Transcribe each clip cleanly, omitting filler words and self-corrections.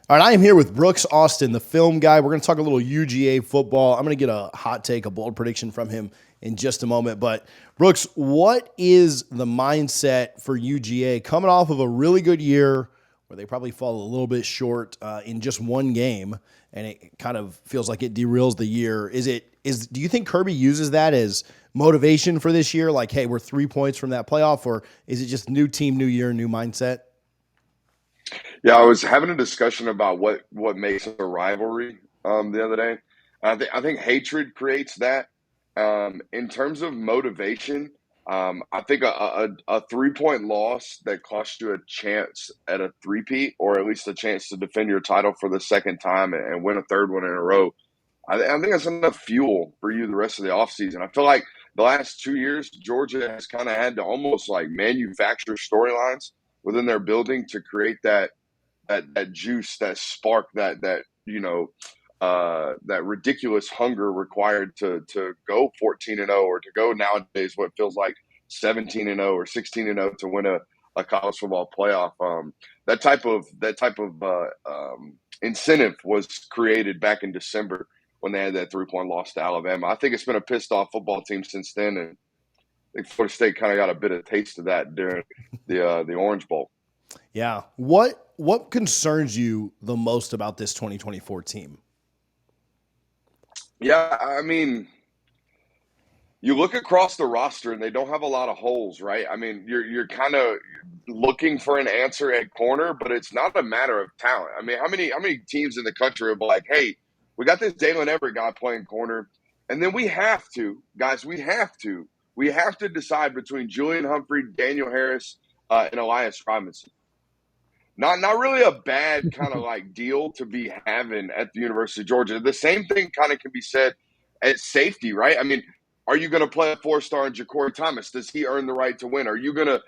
All right, I am here with Brooks Austin, the film guy. We're going to talk a little UGA football. I'm going to get a hot take, a bold prediction from him in just a moment. But, Brooks, what is the mindset for UGA coming off of a really good year where they probably fall a little bit short in just one game, and it kind of feels like it derails the year? Do you think Kirby uses that as motivation for this year? Like, hey, we're 3 points from that playoff, or is it just new team, new year, new mindset? Yeah, I was having a discussion about what makes a rivalry the other day. I think hatred creates that. In terms of motivation, I think a 3 point loss that costs you a chance at a three-peat, or at least a chance to defend your title for the second time and win a third one in a row. I think that's enough fuel for you the rest of the offseason. I feel like the last 2 years, Georgia has kind of had to almost like manufacture storylines within their building to create that juice, that spark, that ridiculous hunger required to go 14-0, or to go nowadays what feels like 17-0 or 16-0 to win a college football playoff. That type of incentive was created back in December when they had that 3 point loss to Alabama. I think it's been a pissed off football team since then, and I think Florida State kind of got a bit of taste of that during the Orange Bowl. Yeah. What concerns you the most about this 2024 team? Yeah, I mean, you look across the roster and they don't have a lot of holes, right? I mean, you're kind of looking for an answer at corner, but it's not a matter of talent. I mean, how many teams in the country are like, hey, we got this Dalen Everett guy playing corner, and then we have to, guys, we have to decide between Julian Humphrey, Daniel Harris, and Elias Robinson. Not really a bad kind of like deal to be having at the University of Georgia. The same thing kind of can be said at safety, right? I mean, are you going to play a four-star in Ja'Cory Thomas? Does he earn the right to win? Are you going to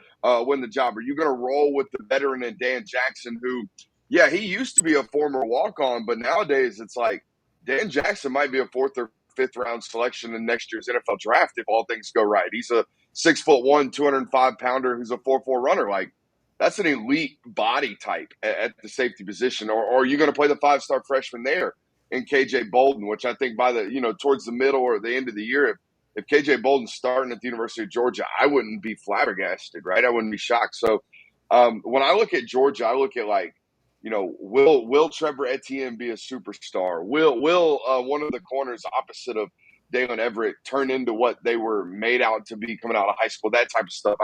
win the job? Are you going to roll with the veteran and Dan Jackson, who, yeah, he used to be a former walk-on, but nowadays it's like Dan Jackson might be a fourth or fifth round selection in next year's NFL draft if all things go right. He's a 6'1", 205-pounder who's a 4.4 runner. Like, that's an elite body type at the safety position. Or are you going to play the five-star freshman there in KJ Bolden, which I think by towards the middle or the end of the year, if KJ Bolden's starting at the University of Georgia, I wouldn't be flabbergasted, right? I wouldn't be shocked. So when I look at Georgia, I look at like, will Trevor Etienne be a superstar? Will one of the corners opposite of Dalen Everett turn into what they were made out to be coming out of high school? That type of stuff.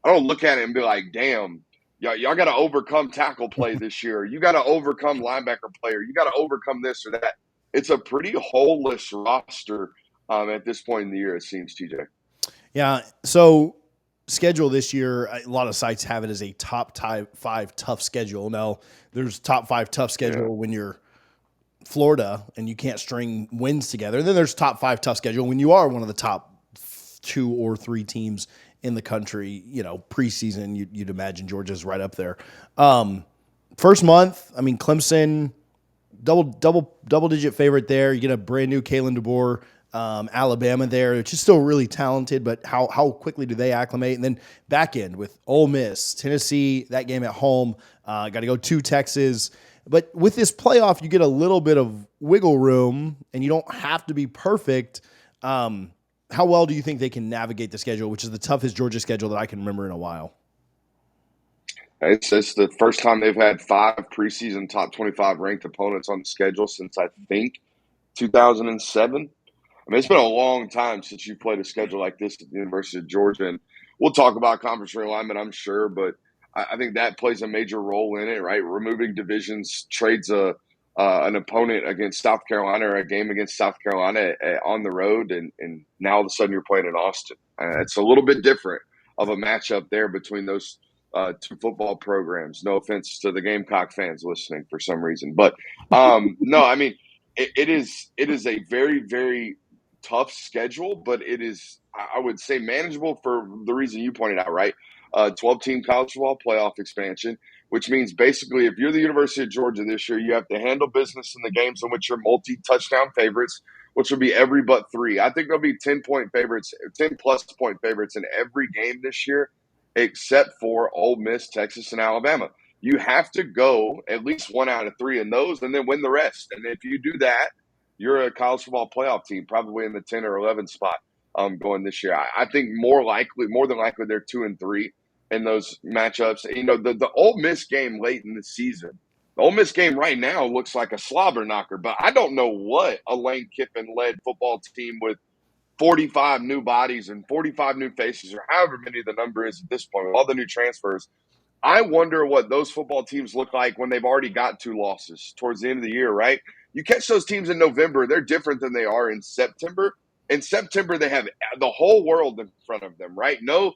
I don't look at it and be like, damn, y'all got to overcome tackle play this year. You got to overcome linebacker player. You got to overcome this or that. It's a pretty holeless roster at this point in the year, it seems, TJ. Yeah. So schedule this year, a lot of sites have it as a five tough schedule. Now, there's top five tough Yeah. schedule when you're Florida and you can't string wins together. And then there's top five tough schedule when you are one of the top two or three teams in the country. Preseason, you'd imagine Georgia's right up there. First month, I mean, Clemson, double digit favorite there. You get a brand new Kalen DeBoer, Alabama there, which is still really talented, but how quickly do they acclimate? And then back end with Ole Miss, Tennessee, that game at home. Got to go to Texas. But with this playoff, you get a little bit of wiggle room, and you don't have to be perfect. How well do you think they can navigate the schedule, which is the toughest Georgia schedule that I can remember in a while? It's the first time they've had 5 preseason top 25 ranked opponents on the schedule since, I think, 2007. I mean, it's been a long time since you played a schedule like this at the University of Georgia. And we'll talk about conference realignment, I'm sure, but I think that plays a major role in it, right? Removing divisions trades an opponent against South Carolina, or a game against South Carolina on the road, and now all of a sudden you're playing in Austin. It's a little bit different of a matchup there between those two football programs. No offense to the Gamecock fans listening for some reason, but no, I mean it is a very, very tough schedule, but it is, I would say, manageable for the reason you pointed out, right? 12-team college football playoff expansion, which means basically if you're the University of Georgia this year, you have to handle business in the games in which you're multi-touchdown favorites, which will be every but three. I think there'll be 10-point favorites, 10-plus point favorites in every game this year, except for Ole Miss, Texas, and Alabama. you have to go at least 1 out of 3 in those and then win the rest. And if you do that, you're a college football playoff team, probably in the 10 or 11 spot going this year. I think more than likely, they're 2-3 in those matchups. You know, the Ole Miss game late in the season, the Ole Miss game right now looks like a slobber knocker, but I don't know what a Lane Kiffin-led football team with 45 new bodies and 45 new faces, or however many the number is at this point, with all the new transfers. I wonder what those football teams look like when they've already got 2 losses towards the end of the year, right? You catch those teams in November, they're different than they are in September. In September, they have the whole world in front of them, right? No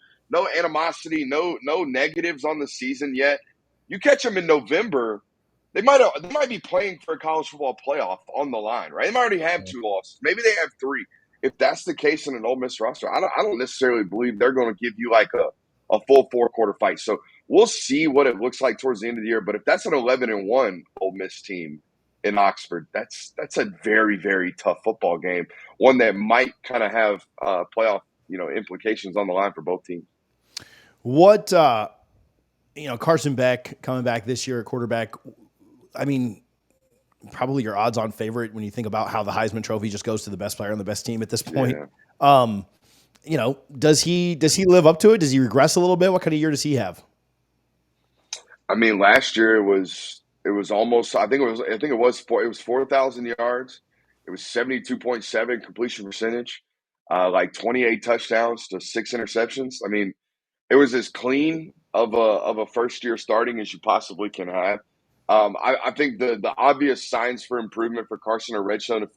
animosity, no negatives on the season yet. You catch them in November, they might be playing for a college football playoff on the line, right? They might already have 2 losses. Maybe they have 3. If that's the case in an Ole Miss roster, I don't necessarily believe they're going to give you like a full 4-quarter fight. So we'll see what it looks like towards the end of the year. But if that's an 11-1 Ole Miss team in Oxford, that's a very, very tough football game. One that might kind of have playoff, implications on the line for both teams. What, Carson Beck coming back this year at quarterback, I mean, probably your odds-on favorite when you think about how the Heisman Trophy just goes to the best player on the best team at this point. Yeah. Does he live up to it? Does he regress a little bit? What kind of year does he have? I mean, last year it was almost, it was 4,000 yards. It was 72.7 completion percentage, like 28 touchdowns to 6 interceptions. I mean, it was as clean of a first year starting as you possibly can have. I think the obvious signs for improvement for Carson are red zone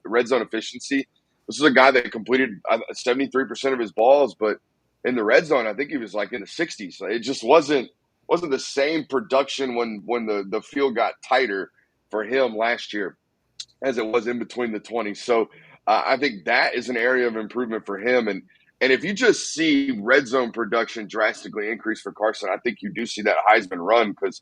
efficiency. This is a guy that completed 73% of his balls, but in the red zone, I think he was like in the 60s. It just wasn't the same production when the field got tighter for him last year as it was in between the 20s. So I think that is an area of improvement for him. And if you just see red zone production drastically increase for Carson, I think you do see that Heisman run, because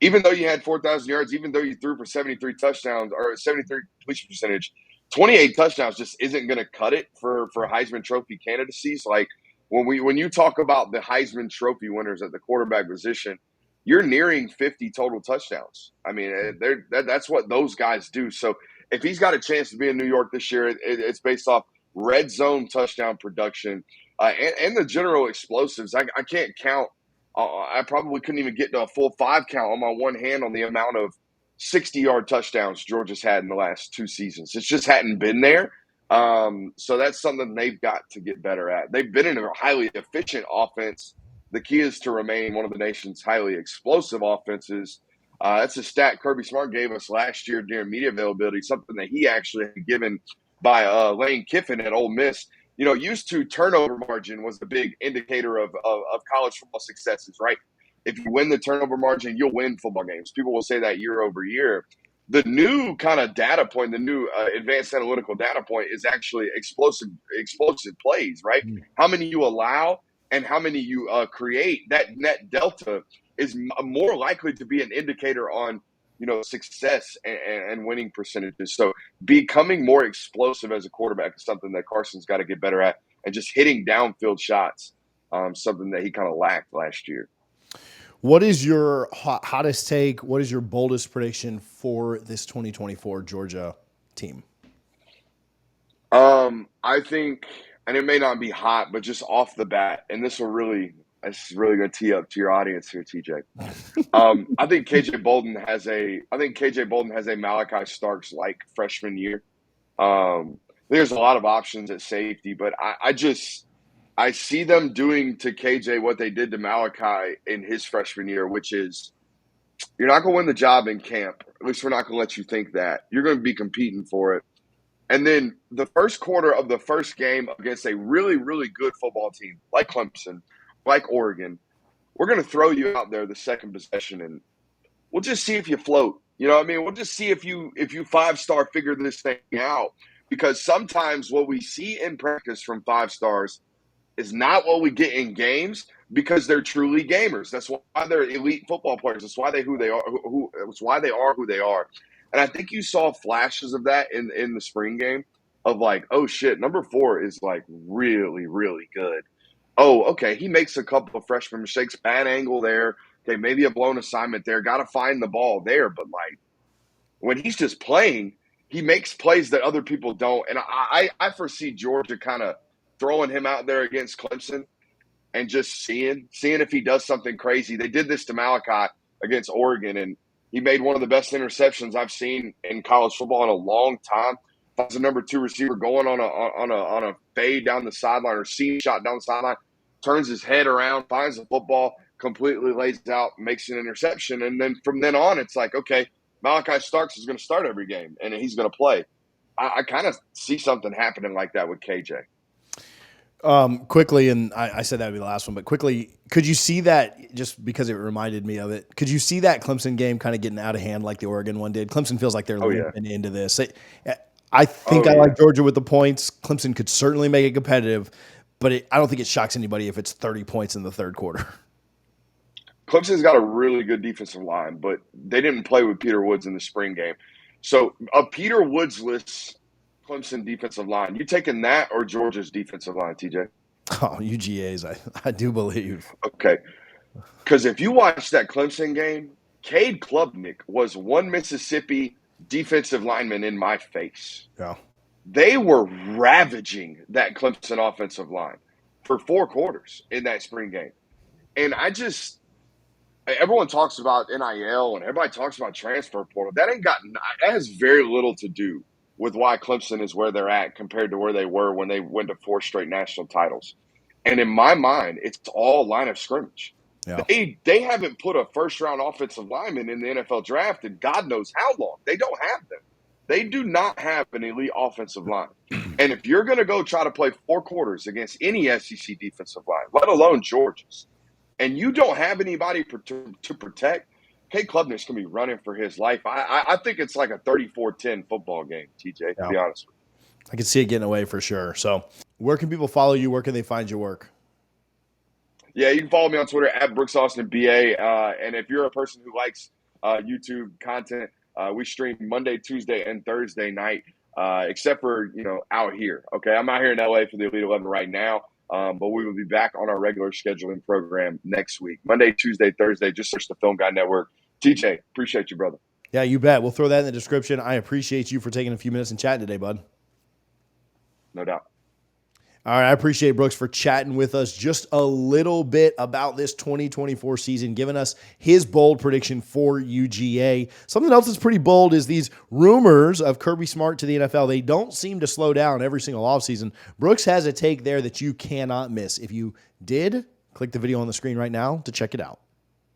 even though you had 4,000 yards, even though you threw for 73 touchdowns or 73 completion percentage, 28 touchdowns just isn't going to cut it for Heisman Trophy candidacies. Like when you talk about the Heisman Trophy winners at the quarterback position, you're nearing 50 total touchdowns. I mean, that's what those guys do. So if he's got a chance to be in New York this year, it's based off red zone touchdown production and the general explosives. I can't count. I probably couldn't even get to a full 5 count on my one hand on the amount of 60-yard touchdowns Georgia's had in the last 2 seasons. It just hadn't been there. So that's something they've got to get better at. They've been in a highly efficient offense. The key is to remain one of the nation's highly explosive offenses. That's a stat Kirby Smart gave us last year during media availability, something that he actually had given by Lane Kiffin at Ole Miss. Used to turnover margin was the big indicator of college football successes, right? If you win the turnover margin, you'll win football games. People will say that year over year. The new kind of data point, the new advanced analytical data point is actually explosive plays, right? How many you allow and how many you create. That net delta is more likely to be an indicator on success and winning percentages. So becoming more explosive as a quarterback is something that Carson's got to get better at, and just hitting downfield shots, something that he kind of lacked last year. What is your hottest take? What is your boldest prediction for this 2024 Georgia team? I think, and it may not be hot, but just off the bat, and this is really going to tee up to your audience here, TJ. I think KJ Bolden has a Malachi Starks like freshman year. There's a lot of options at safety, but I see them doing to KJ what they did to Malachi in his freshman year, which is you're not going to win the job in camp. At least we're not going to let you think that. You're going to be competing for it. And then the first quarter of the first game against a really, really good football team like Clemson, like Oregon, we're going to throw you out there the second possession, and we'll just see if you float. You know what I mean? We'll just see if you 5-star figure this thing out. Because sometimes what we see in practice from 5-stars is not what we get in games, because they're truly gamers. That's why they're elite football players. That's why who they are. It's why they are who they are. And I think you saw flashes of that in the spring game of like, oh shit, number 4 is like really, really good. Oh, okay, he makes a couple of freshman mistakes, bad angle there. okay, maybe a blown assignment there. Got to find the ball there. But, like, when he's just playing, he makes plays that other people don't. And I foresee Georgia kind of throwing him out there against Clemson and just seeing if he does something crazy. They did this to Malachi against Oregon, and he made one of the best interceptions I've seen in college football in a long time. As a number 2 receiver going on a fade down the sideline or seam shot down the sideline, turns his head around, finds the football, completely lays out, makes an interception. And then from then on, it's like, okay, Malachi Starks is going to start every game, and he's going to play. I kind of see something happening like that with KJ. Quickly, and I said that would be the last one, but quickly, could you see that, just because it reminded me of it, could you see that Clemson game kind of getting out of hand like the Oregon one did? Clemson feels like they're leaping into this. I think I like Georgia with the points. Clemson could certainly make it competitive, but I don't think it shocks anybody if it's 30 points in the third quarter. Clemson's got a really good defensive line, but they didn't play with Peter Woods in the spring game. So a Peter Woods-less Clemson defensive line, you taking that or Georgia's defensive line, TJ? Oh, UGA's, I do believe. Okay. Because if you watch that Clemson game, Cade Klubnik was one Mississippi defensive lineman in my face. Yeah. They were ravaging that Clemson offensive line for 4 quarters in that spring game. And everyone talks about NIL and everybody talks about transfer portal. That has very little to do with why Clemson is where they're at compared to where they were when they went to 4 straight national titles. And in my mind, it's all line of scrimmage. Yeah. They haven't put a first-round offensive lineman in the NFL draft in God knows how long. They don't have them. They do not have an elite offensive line. And if you're going to go try to play 4 quarters against any SEC defensive line, let alone Georgia's, and you don't have anybody to protect, Cade Klubnik's going to be running for his life. I think it's like a 34-10 football game, TJ, to be honest with you. I can see it getting away for sure. So where can people follow you? Where can they find your work? Yeah, you can follow me on Twitter at BrooksAustinBA. And if you're a person who likes YouTube content, we stream Monday, Tuesday, and Thursday night, except for, out here. Okay, I'm out here in LA for the Elite 11 right now, but we will be back on our regular scheduling program next week. Monday, Tuesday, Thursday, just search the Film Guy Network. TJ, appreciate you, brother. Yeah, you bet. We'll throw that in the description. I appreciate you for taking a few minutes and chatting today, bud. No doubt. All right, I appreciate Brooks for chatting with us just a little bit about this 2024 season, giving us his bold prediction for UGA. Something else that's pretty bold is these rumors of Kirby Smart to the NFL. They don't seem to slow down every single offseason. Brooks has a take there that you cannot miss. If you did, click the video on the screen right now to check it out.